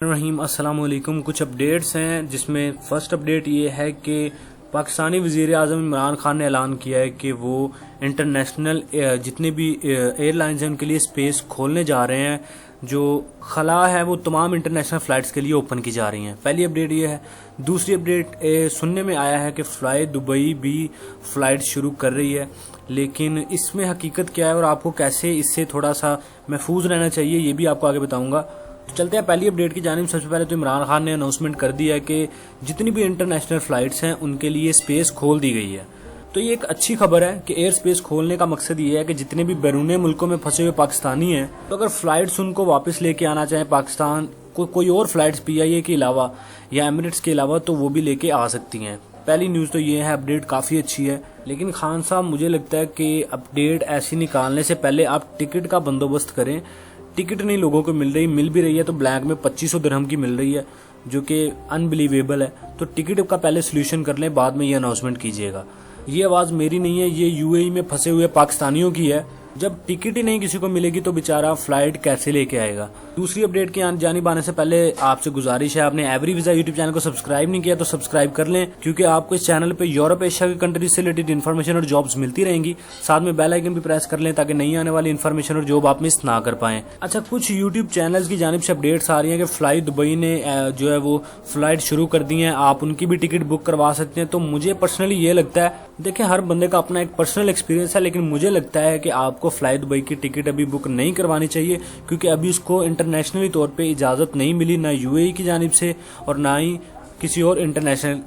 रहीम अस्सलाम वालेकुम। कुछ अपडेट्स हैं जिसमें फ़र्स्ट अपडेट ये है कि पाकिस्तानी वज़ीर आज़म इमरान खान ने ऐलान किया है कि वो इंटरनेशनल जितने भी एयरलाइंस हैं उनके लिए स्पेस खोलने जा रहे हैं। जो खला है वो तमाम इंटरनेशनल फ़्लाइट्स के लिए ओपन की जा रही हैं। पहली अपडेट ये है। दूसरी अपडेट सुनने में आया है कि फ़्लाई दुबई भी फ़्लाइट शुरू कर रही है, लेकिन इसमें हकीकत क्या है और आपको कैसे इससे थोड़ा सा महफूज रहना चाहिए ये भी आपको आगे बताऊँगा। चलते हैं पहली अपडेट की जानिब। सबसे पहले तो इमरान खान ने अनाउंसमेंट कर दिया है कि जितनी भी इंटरनेशनल फ्लाइट्स हैं उनके लिए स्पेस खोल दी गई है। तो ये एक अच्छी खबर है कि एयर स्पेस खोलने का मकसद ये है कि जितने भी बैरून मुल्कों में फंसे हुए पाकिस्तानी हैं, तो अगर फ्लाइट्स उनको वापस लेके आना चाहें पाकिस्तान कोई और फ्लाइट्स PIA के अलावा या एमिरेट्स के अलावा, तो वो भी लेके आ सकती हैं। पहली न्यूज़ तो ये है, अपडेट काफ़ी अच्छी है। लेकिन खान साहब मुझे लगता है कि अपडेट ऐसी निकालने से पहले आप टिकट का बंदोबस्त करें। टिकट नहीं लोगों को मिल भी रही है तो ब्लैक में 2500 दिरहम की मिल रही है, जो कि अनबिलीवेबल है। तो टिकट का पहले सोल्यूशन कर लें, बाद में ये अनाउंसमेंट कीजिएगा। ये आवाज़ मेरी नहीं है, ये UAE में फंसे हुए पाकिस्तानियों की है। जब टिकट ही नहीं किसी को मिलेगी तो बेचारा फ्लाइट कैसे लेके आएगा। दूसरी अपडेट की जानिब आने से पहले आपसे गुजारिश है, आपने एवरी वीजा यूट्यूब चैनल को सब्सक्राइब नहीं किया तो सब्सक्राइब कर लें, क्योंकि आपको इस चैनल पे यूरोप एशिया की कंट्रीज से रिलेटेड इन्फॉर्मेशन और जॉब्स मिलती रहेंगी। साथ में बेल आइकन भी प्रेस कर लें ताकि नई आने वाली इन्फॉर्मेशन और जॉब आप मिस ना कर पाएं। अच्छा, कुछ यूट्यूब चैनल्स की जानिब से अपडेट्स आ रही है कि फ्लाई दुबई ने जो है वो फ्लाइट शुरू कर दी है, आप उनकी भी टिकट बुक करवा सकते हैं। तो मुझे पर्सनली ये लगता है, देखिए हर बंदे का अपना एक पर्सनल एक्सपीरियंस है, लेकिन मुझे लगता है कि आपको फ्लाई दुबई की टिकट अभी बुक नहीं करवानी चाहिए, क्योंकि अभी उसको इंटरनेशनली तौर पे इजाज़त नहीं मिली, ना UAE की जानिब से और ना ही किसी और इंटरनेशनल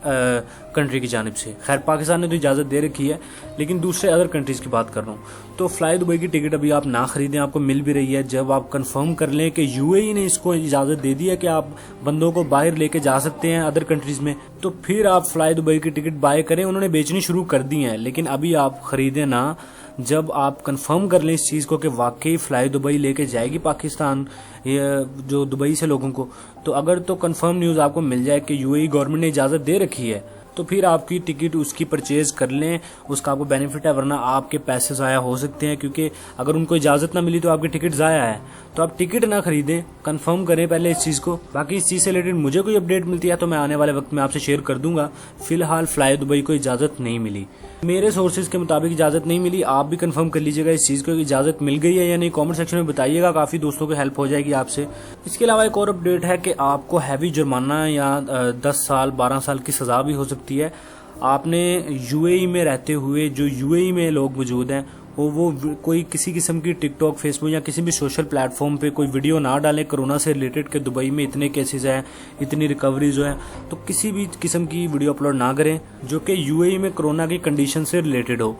कंट्री की जानिब से। खैर पाकिस्तान ने तो इजाज़त दे रखी है, लेकिन दूसरे अदर कंट्रीज़ की बात कर रहा हूँ। तो फ्लाई दुबई की टिकट अभी आप ना खरीदें, आपको मिल भी रही है। जब आप कंफर्म कर लें कि UAE ने इसको इजाज़त दे दी है कि आप बंदों को बाहर लेके जा सकते हैं अदर कंट्रीज़ में, तो फिर आप फ्लाई दुबई की टिकट बाय करें। उन्होंने बेचनी शुरू कर दी है, लेकिन अभी आप खरीदें ना। जब आप कंफर्म कर लें इस चीज़ को कि वाकई फ्लाई दुबई लेके जाएगी पाकिस्तान जो दुबई से लोगों को, तो अगर तो कंफर्म न्यूज़ आपको मिल जाए कि UAE गवर्नमेंट ने इजाज़त दे रखी है, तो फिर आपकी टिकट उसकी परचेज कर लें, उसका आपको बेनिफिट है। वरना आपके पैसे ज़ाया हो सकते हैं, क्योंकि अगर उनको इजाज़त ना मिली तो आपकी टिकट ज़ाया है। तो आप टिकट ना खरीदें, कंफर्म करें पहले इस चीज़ को। बाकी इस चीज़ से रिलेटेड मुझे कोई अपडेट मिलती है तो मैं आने वाले वक्त में आपसे शेयर कर दूंगा। फिलहाल फ्लाई दुबई को इजाज़त नहीं मिली, मेरे सोर्सेज के मुताबिक इजाज़त नहीं मिली। आप भी कंफर्म कर लीजिएगा इस चीज़ को, इजाज़त मिल गई है या नहीं, कमेंट सेक्शन में बताइएगा, काफ़ी दोस्तों को हेल्प हो जाएगी आपसे। इसके अलावा एक और अपडेट है कि आपको हैवी जुर्माना या 10 साल 12 साल की सज़ा भी हो सकती है। आपने UAE में रहते हुए, जो UAE में लोग मौजूद हैं, वो कोई किसी किस्म की टिकटॉक, फेसबुक या किसी भी सोशल प्लेटफॉर्म पे कोई वीडियो ना डालें कोरोना से रिलेटेड के दुबई में इतने केसेस हैं, इतनी रिकवरीज हैं। तो किसी भी किस्म की वीडियो अपलोड ना करें जो कि UAE में कोरोना की कंडीशन से रिलेटेड हो।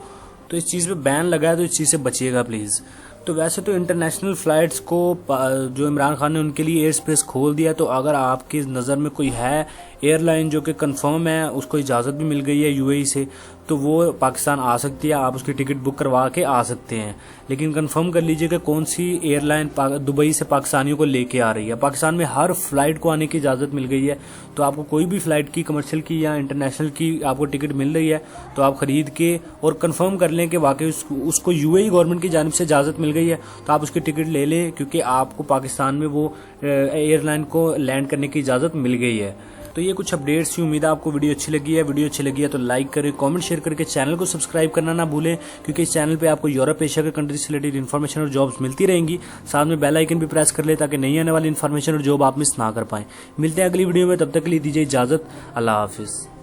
तो इस चीज़ पे बैन लगा है, तो इस चीज़ से बचिएगा प्लीज़। तो वैसे तो इंटरनेशनल फ़्लाइट्स को जो इमरान खान ने उनके लिए एयर स्पेस खोल दिया, तो अगर आपकी नज़र में कोई है एयरलाइन जो कि कंफर्म है, उसको इजाज़त भी मिल गई है UAE से, तो वो पाकिस्तान आ सकती है, आप उसकी टिकट बुक करवा के आ सकते हैं। लेकिन कंफर्म कर लीजिए कि कौन सी एयरलाइन दुबई से पाकिस्तानियों को लेके आ रही है। पाकिस्तान में हर फ्लाइट को आने की इजाज़त मिल गई है, तो आपको कोई भी फ़्लाइट की, कमर्शियल की या इंटरनेशनल की आपको टिकट मिल रही है, तो आप ख़रीद के और कंफर्म कर लें कि वाकई उसको UAE गवर्नमेंट की जानिब से इजाज़त मिल गई है, तो आप उसकी टिकट ले लें, क्योंकि आपको पाकिस्तान में वो एयरलाइन को लैंड करने की इजाज़त मिल गई है। तो ये कुछ अपडेट्स थी। उम्मीद है आपको वीडियो अच्छी लगी है। वीडियो अच्छी लगी है तो लाइक करें, कमेंट शेयर करके चैनल को सब्सक्राइब करना ना भूलें, क्योंकि इस चैनल पे आपको यूरोप एशिया के कंट्रीज से रिलेटेड इन्फॉर्मेशन और जॉब्स मिलती रहेंगी। साथ में बेल आइकन भी प्रेस कर ले ताकि नई आने वाली इन्फॉर्मेशन और जॉब आप मिस ना कर पाएं। मिलते हैं अगली वीडियो में, तब तक के लिए दीजिए इजाज़त। अल्लाह हाफिज़।